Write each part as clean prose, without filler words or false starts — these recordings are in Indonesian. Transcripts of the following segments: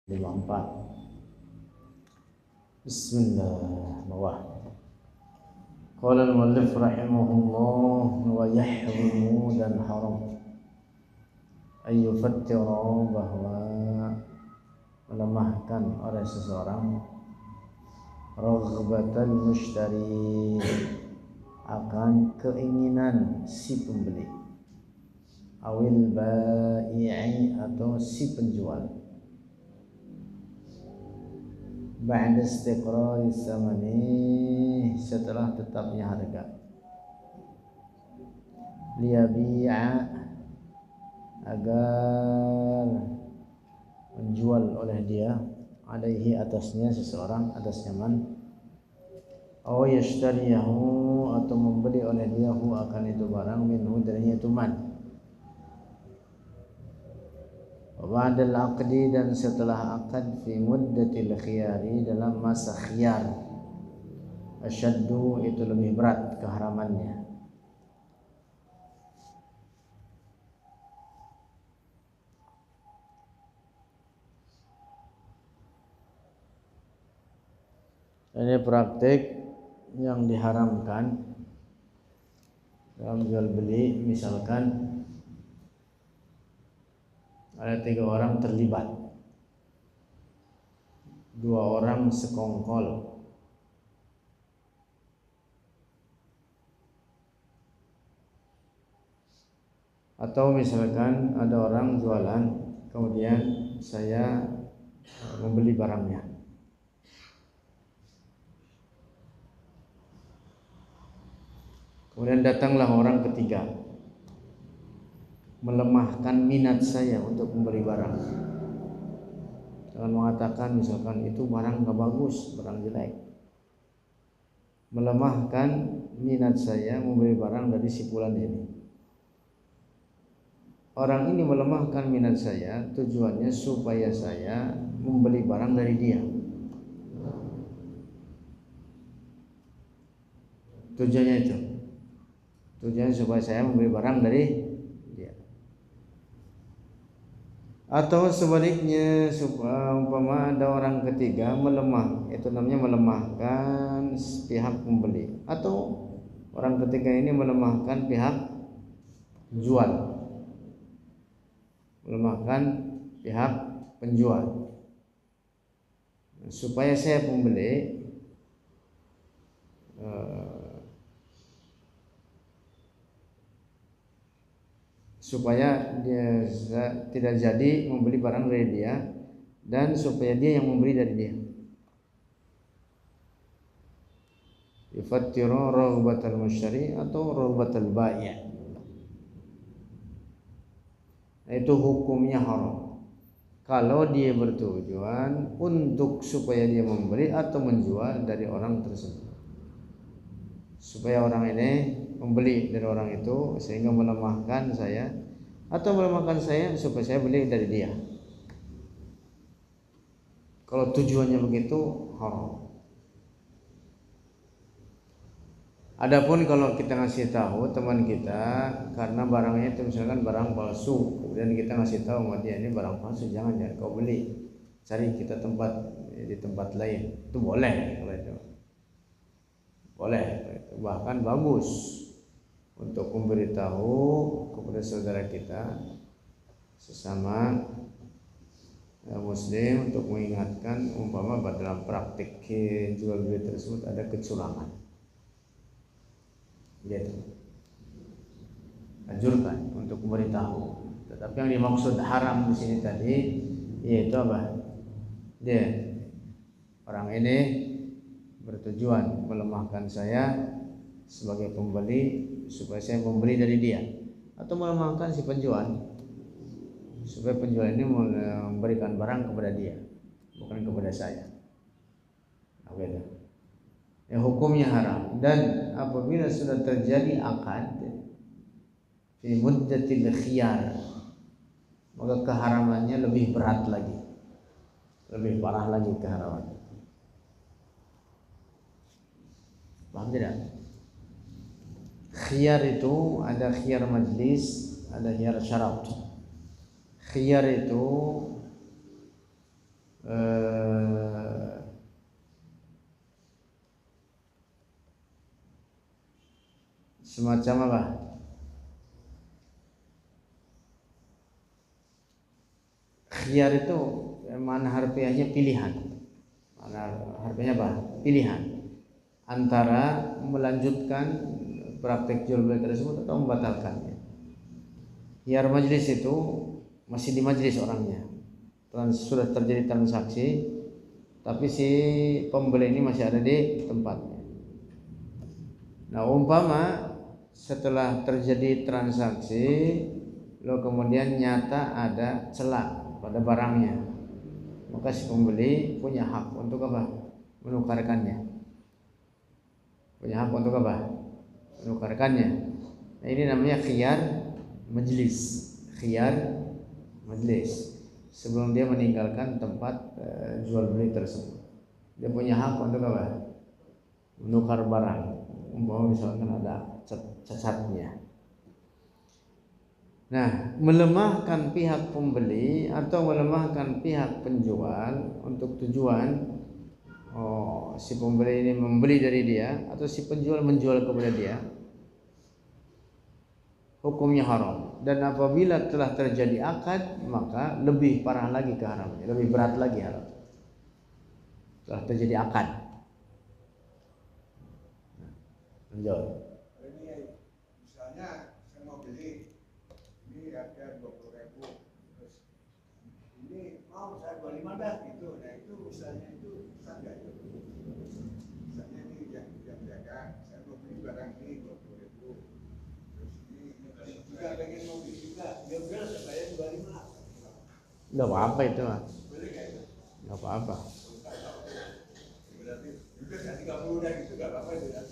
54. Bismillahirrahmanirrahim. Qala al-muallif rahimahullah wa yahrumu dan haram ay yufattira bahwa melemahkan oleh seseorang raghbatal mushtari akan keinginan si pembeli awil bai'i atau si penjual ba'da istiqrari samani setelah tetapnya harga liyabi'a agar menjual oleh dia alaihi atasnya seseorang atas nyaman aw yashtariyahu atau membeli oleh dia hu akan itu barang minhu darinya itu man ba'dal aqdi dan setelah akad fi muddatil khiyari dalam masa khiyar asyaddu itu lebih berat keharamannya. Ini praktik yang diharamkan dalam jual beli. Misalkan ada 3 orang terlibat, 2 orang sekongkol, atau misalkan ada orang jualan kemudian saya membeli barangnya, kemudian datanglah orang ketiga melemahkan minat saya untuk membeli barang dengan mengatakan misalkan itu barang gak bagus, barang jelek, melemahkan minat saya membeli barang dari si fulan ini. Orang ini melemahkan minat saya tujuannya supaya saya membeli barang dari dia. Tujuannya supaya saya membeli barang dari dia. Atau sebaliknya, umpama ada orang ketiga melemah, itu namanya melemahkan pihak pembeli, atau orang ketiga ini melemahkan pihak penjual, melemahkan pihak penjual, supaya saya pembeli supaya dia tidak jadi membeli barang dari dia dan supaya dia yang membeli dari dia. Yufattiru raghbatal mushtari atau raghbatal bai'. Itu hukumnya haram kalau dia bertujuan untuk supaya dia membeli atau menjual dari orang tersebut, supaya orang ini membeli dari orang itu sehingga melemahkan saya, atau melemahkan saya supaya saya beli dari dia. Kalau tujuannya begitu haram. Adapun kalau kita ngasih tahu teman kita karena barangnya itu misalkan barang palsu, kemudian kita ngasih tahu sama dia ini barang palsu, jangan kau beli, cari kita di tempat lain, itu boleh. Kalau itu boleh, bahkan bagus untuk memberitahu kepada saudara kita sesama muslim untuk mengingatkan umpama dalam praktik jual beli tersebut ada kecurangan, gitu. Anjurkan untuk memberitahu. Tetapi yang dimaksud haram di sini tadi yaitu apa? Orang ini bertujuan melemahkan saya sebagai pembeli supaya saya membeli dari dia, atau melemahkan si penjual supaya penjual ini memberikan barang kepada dia bukan kepada saya. Hukumnya haram. Dan apabila sudah terjadi akad fi muddatil khiyar, maka keharamannya lebih berat lagi, lebih parah lagi keharamannya. Paham tidak? Khiyar itu ada khiyar majlis, ada khiyar syarat. Khiyar itu eh, semacam apa? Khiyar itu mana harfiahnya pilihan. Mana harfiahnya apa? Pilihan antara melanjutkan praktek jual beli tersebut atau membatalkannya. Khiyar majlis itu masih di majlis orangnya, sudah terjadi transaksi, tapi si pembeli ini masih ada di tempatnya. Nah, umpama setelah terjadi transaksi, lo kemudian nyata ada celah pada barangnya, maka si pembeli punya hak untuk apa? Menukarkannya. Punya hak untuk apa? Menukarkannya. Nah, ini namanya khiyar majlis. Khiyar majlis. Sebelum dia meninggalkan tempat jual beli tersebut, dia punya hak untuk apa? Menukar barang. Umpama misalkan ada cacatnya. Nah, melemahkan pihak pembeli atau melemahkan pihak penjual untuk tujuan si pembeli ini membeli dari dia atau si penjual menjual kepada dia, hukumnya haram. Dan apabila telah terjadi akad, maka lebih parah lagi keharamannya, lebih berat lagi haram. Telah terjadi akad. Lanjut. Ini misalnya saya mau beli ini harga 20.000, terus ini mau saya 25 dah gitu. Nah itu misalnya itu bisa nggak itu? Misalnya ini yang jaga, saya mau beli barang ini 20.000, terus ini juga pengen mau beli juga, ya udah saya bayar 25. Nggak apa-apa itu mah. Boleh nggak itu? Nggak apa-apa. Berarti juga nggak 30 dah gitu, nggak apa-apa itu ya.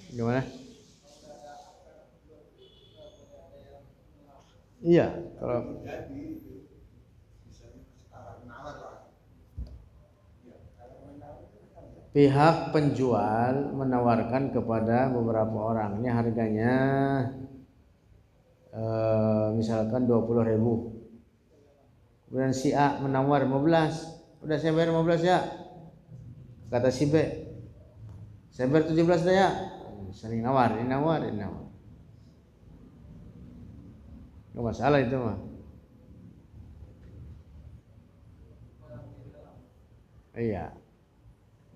Gimana? Iya, kalau Jadi misalnya setara menawar lah. pihak penjual menawarkan kepada beberapa orang, ini harganya misalkan 20.000. Kemudian si A menawar 15. Udah saya bayar 15 ya. Kata si B, saya bayar 17 dah ya. Saling nawar, ini nawar, ini nawar. Nggak masalah itu mah. Iya,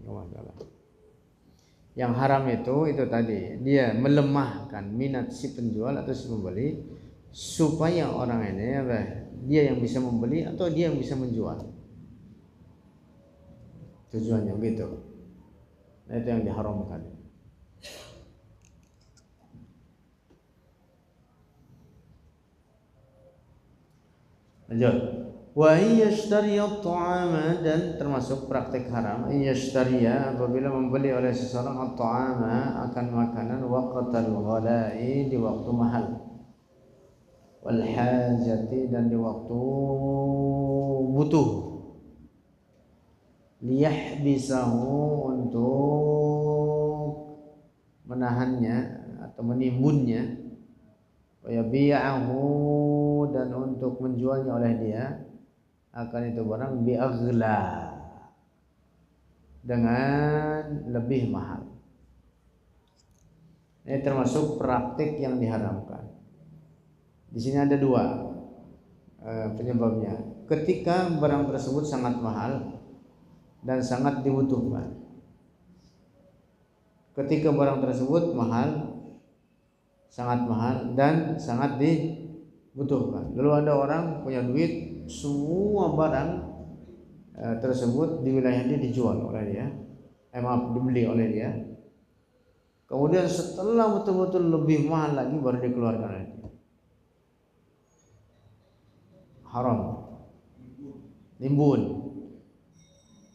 nggak masalah. Yang haram itu tadi, dia melemahkan minat si penjual atau si pembeli supaya orang ini apa? Dia yang bisa membeli atau dia yang bisa menjual. Tujuannya begitu. Nah, itu yang diharamkan. Lanjut. Wa yashtariya at-ta'ama, dan termasuk praktek haram yashtariya apabila membeli oleh seseorang at-ta'ama akan makanan waqtal ghala'i di waktu mahal, wal hajati dan di waktu butuh, liyahbisahu untuk menahannya atau menimbunnya, wa yabi'ahu dan untuk menjualnya oleh dia akan itu barang bi'aghla dengan lebih mahal. Ini termasuk praktik yang diharamkan. Di sini ada dua penyebabnya. Ketika barang tersebut sangat mahal dan sangat dibutuhkan. Ketika barang tersebut mahal, sangat mahal dan sangat dibutuhkan. Lalu ada orang punya duit, semua barang tersebut di wilayah dia dijual oleh dia, dibeli oleh dia. Kemudian setelah betul-betul lebih mahal lagi baru dikeluarkan oleh dia. Haram.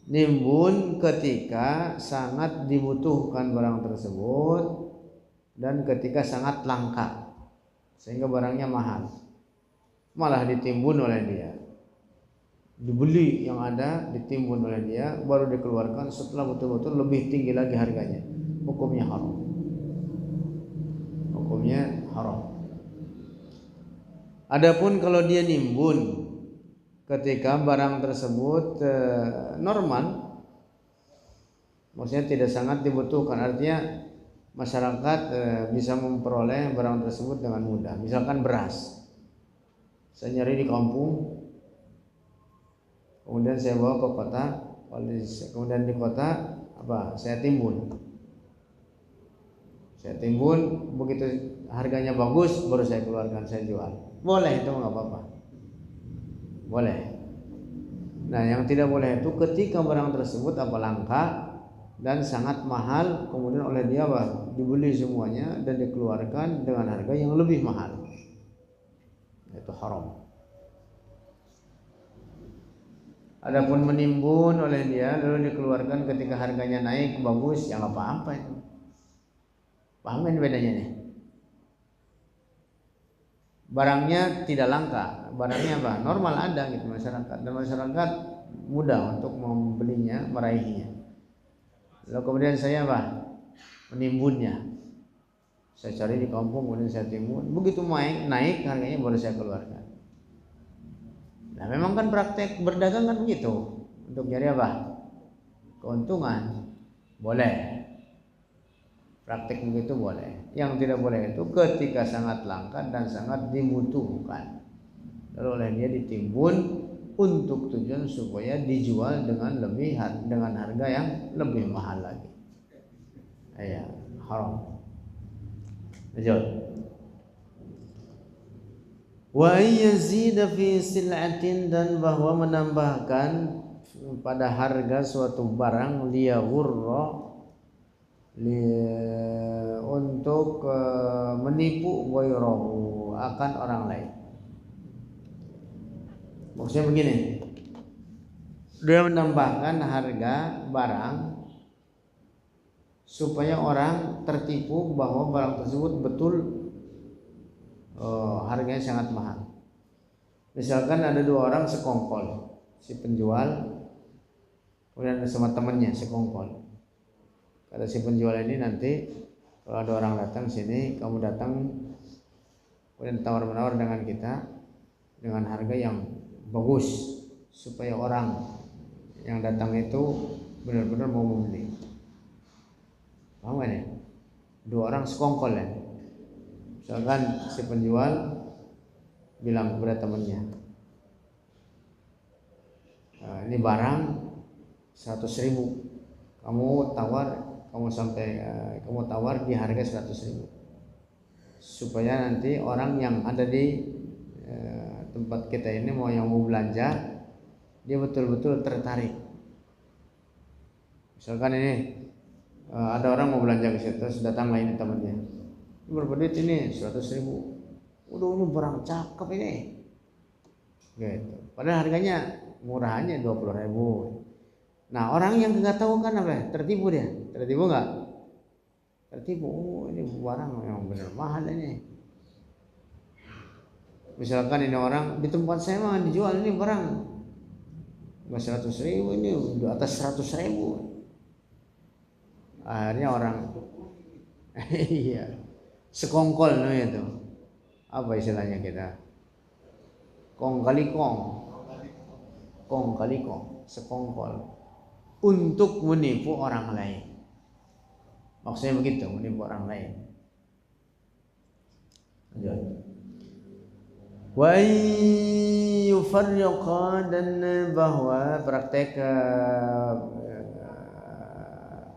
Nimbun ketika sangat dibutuhkan barang tersebut dan ketika sangat langka sehingga barangnya mahal, malah ditimbun oleh dia, dibeli yang ada, ditimbun oleh dia, baru dikeluarkan setelah betul-betul lebih tinggi lagi harganya. Hukumnya haram. Hukumnya haram. Adapun kalau dia nimbun ketika barang tersebut normal, maksudnya tidak sangat dibutuhkan, artinya masyarakat bisa memperoleh barang tersebut dengan mudah. Misalkan beras, saya nyari di kampung, kemudian saya bawa ke kota, kemudian di kota saya timbun, begitu harganya bagus baru saya keluarkan, saya jual. Boleh, itu nggak apa-apa, boleh. Nah, yang tidak boleh itu ketika barang tersebut langka dan sangat mahal, kemudian oleh dia dibeli semuanya dan dikeluarkan dengan harga yang lebih mahal, itu haram. Adapun menimbun oleh dia lalu dikeluarkan ketika harganya naik bagus, ya nggak apa-apa itu. Paham kan bedanya nih? Barangnya tidak langka, barangnya normal ada gitu masyarakat, dan masyarakat mudah untuk membelinya, meraihnya. Lalu kemudian saya menimbunnya, saya cari di kampung, kemudian saya timbun, begitu naik harganya baru saya keluarkan. Nah, memang kan praktek berdagang kan begitu, untuk nyari keuntungan, boleh. Praktek begitu boleh. Yang tidak boleh itu ketika sangat langka dan sangat dibutuhkan, lalu oleh dia ditimbun untuk tujuan supaya dijual dengan harga yang lebih mahal lagi. Ya, haram. Lanjut. Wa yazida fi sil'atin, dan bahwa menambahkan pada harga suatu barang liyaghurra, untuk menipu ghayrahu, akan orang lain. Maksudnya begini, dia menambahkan harga barang supaya orang tertipu bahwa barang tersebut betul harganya sangat mahal. Misalkan ada dua orang sekongkol, si penjual kemudian sama temannya sekongkol. Kata si penjual ini, nanti kalau ada orang datang sini, kamu datang kemudian tawar-menawar dengan kita dengan harga yang bagus supaya orang yang datang itu benar-benar mau membeli. Paham gak nih? Dua orang sekongkol ya. Misalkan si penjual bilang kepada temannya, ini barang 100.000, kamu tawar di harga 100.000, supaya nanti orang yang ada di tempat kita ini yang mau belanja, dia betul-betul tertarik. Misalkan ini ada orang mau belanja ke situ, terus datang lain temannya, berapa duit ini? 100.000. Udah, ini barang cakep ini, gitu. Padahal harganya murahannya 20.000. Nah, orang yang nggak tahu kan tertipu dia. Tertipu nggak? Tertipu. Oh, ini barang yang benar mahal ini. Misalkan ini orang di tempat saya mah dijual ini barang nggak 100.000, ini udah atas 100.000. Akhirnya orang iya, sekongkol itu. Apa istilahnya kita? Kong kali kong, sekongkol untuk menipu orang lain. Maksudnya begitu, menipu orang lain. Wa yufarriqa, dan bahwa praktek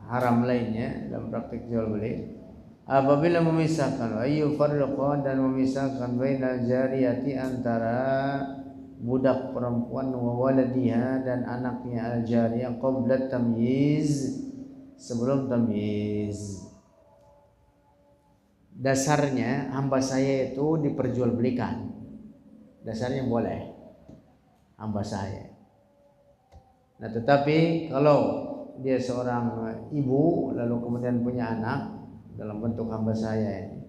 haram lainnya dalam praktek jual beli, apabila memisahkan, wa yufarriqa, dan memisahkan bainal jariyati, antara budak perempuan wa waladiha, dan anaknya al-jariyah, qabla tamyiz, sebelum tamyiz. Dasarnya hamba saya itu diperjualbelikan, dasarnya boleh hamba saya. Nah, tetapi kalau dia seorang ibu lalu kemudian punya anak dalam bentuk hamba saya ini,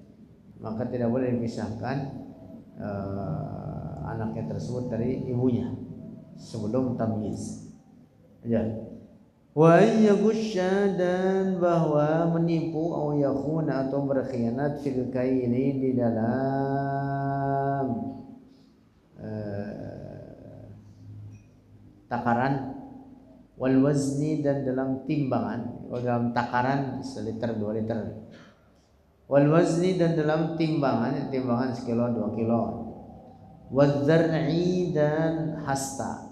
maka tidak boleh dipisahkan anaknya tersebut dari ibunya sebelum tamyiz. Ya. Wa yaghusha, dan bahwa menipu, au yakhuna, atau berkhianat, fil kaili, di dalam takaran, wal wazni dan dalam timbangan. Kalau dalam takaran seliter 2 liter, wal wazni dan dalam timbangan, timbangan sekilo 2 kilo, wal zar'i dan hasta,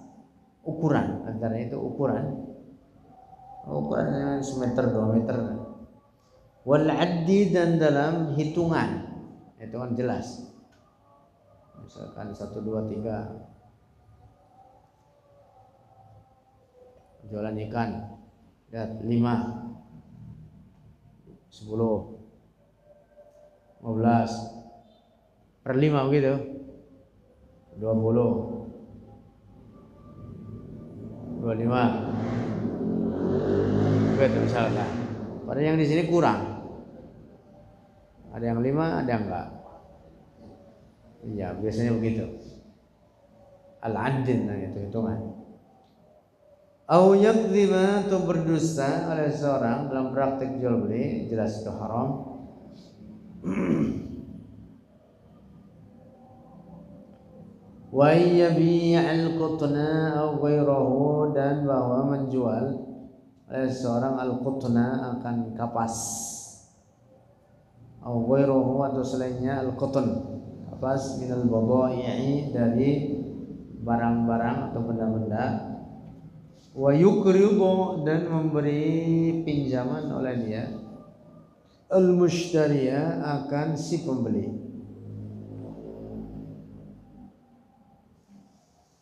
ukuran. Antara itu ukuran semeter 2 meter. Wal addi dan dalam hitungan jelas, misalkan 1 2 3 jualan ikan, lihat 5 10 15 per 5 begitu, 20 25 begitu misalkan. Padahal yang di sini kurang, ada yang 5 ada yang enggak. Iya, biasanya begitu. Al-adin itu hitungan. Au yakdziba, atau berdusta oleh seorang dalam praktik jual beli, jelas itu haram. Wa yabi'al qutna aw ghairahu, dan bahwa menjual oleh seorang al-qutna akan kapas, aw ghairahu atau selainnya al-qutn, kapas, minal badai'i dari barang-barang atau benda-benda, wa yukridu dan memberi pinjaman oleh dia al-mushtariya akan si pembeli,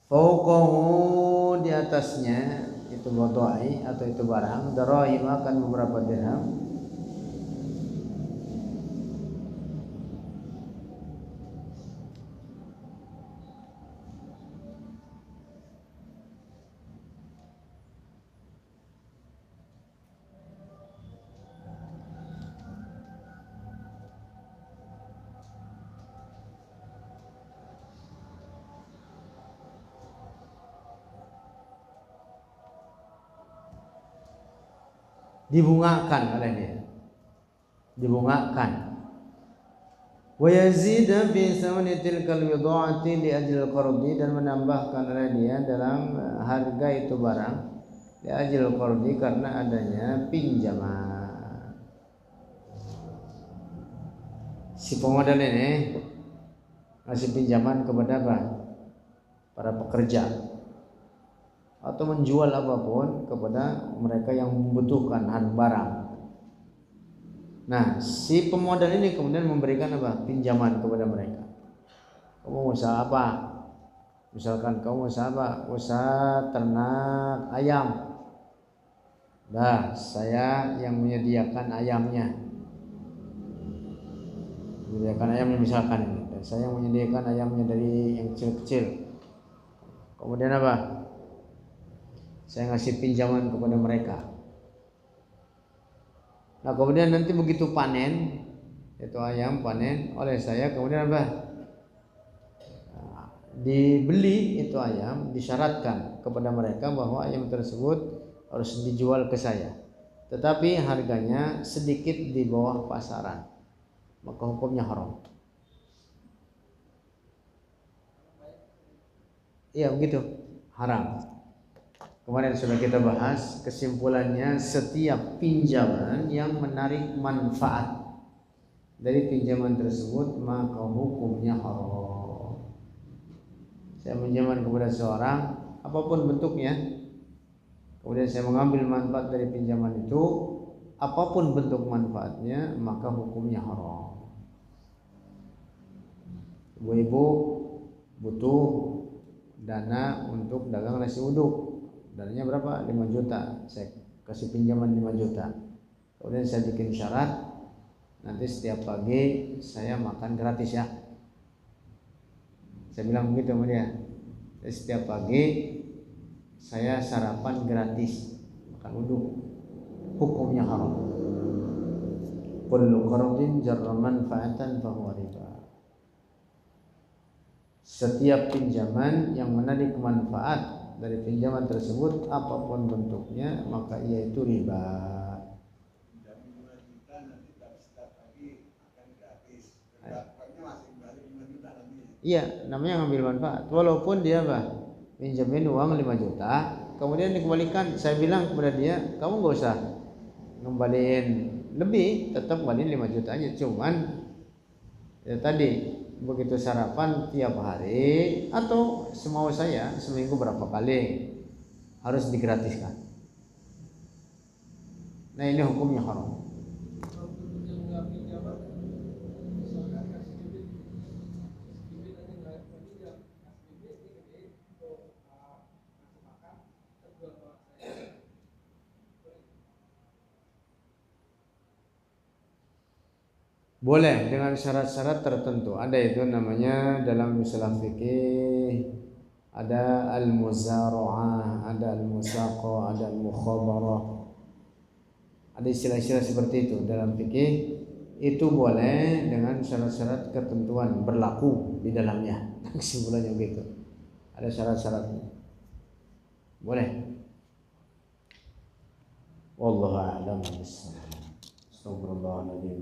fauqahu di atasnya itu badai atau itu barang, darahim akan beberapa dirham, dibungakan oleh dia, dibungakan. Wa yazida fi samani tilkal bid'ati li ajli al-qardi, dan menambahkan oleh dia dalam harga itu barang li ajli al-qardi, karena adanya pinjaman. Si pemodal ini ngasih pinjaman kepada apa? Para pekerja, atau menjual apapun kepada mereka yang membutuhkan barang. Nah, si pemodal ini kemudian memberikan apa? Pinjaman kepada mereka. Kamu usaha apa? Misalkan kamu usaha apa? Usaha ternak ayam. Nah, saya yang menyediakan ayamnya. Menyediakan ayamnya misalkan ini. Dan saya yang menyediakan ayamnya dari yang kecil-kecil. Kemudian apa? Saya ngasih pinjaman kepada mereka. Nah, kemudian nanti begitu panen itu ayam, panen oleh saya, kemudian apa? Nah, dibeli itu ayam, disyaratkan kepada mereka bahwa ayam tersebut harus dijual ke saya, tetapi harganya sedikit di bawah pasaran, maka hukumnya haram. Iya begitu, haram. Kemarin sudah kita bahas, kesimpulannya setiap pinjaman yang menarik manfaat dari pinjaman tersebut maka hukumnya haram. Saya pinjaman kepada seorang apapun bentuknya, kemudian saya mengambil manfaat dari pinjaman itu, apapun bentuk manfaatnya, maka hukumnya haram. Ibu-ibu butuh dana untuk dagang nasi uduk, dananya berapa? 5 juta. Saya kasih pinjaman 5 juta. Kemudian saya bikin syarat, nanti setiap pagi saya makan gratis ya. Saya bilang begitu sama dia. Jadi setiap pagi saya sarapan gratis, makan uduk. Hukumnya haram. Kullu qardin jarra manfaatan fahuwa riba. Setiap pinjaman yang menarik manfaat dari pinjaman tersebut apapun bentuknya, maka ia itu riba. Iya, namanya ngambil manfaat. Walaupun dia pinjamin uang 5 juta, kemudian dikembalikan. Saya bilang kepada dia, kamu nggak usah ngembaliin lebih, tetap kembaliin 5 juta aja. Cuman ya tadi, begitu sarapan tiap hari atau semau saya seminggu berapa kali harus digratiskan. Nah ini hukumnya haram. Boleh dengan syarat-syarat tertentu. Ada itu namanya dalam istilah fikih, ada al-muzara'ah, ada al-musaqah, ada al-mukhabarah. Ada istilah-istilah seperti itu dalam fikih. Itu boleh dengan syarat-syarat ketentuan berlaku di dalamnya. Kesimpulannya begitu. Ada syarat-syaratnya. Boleh. Wallahu a'lam bishawab. Astagfirullahaladzim.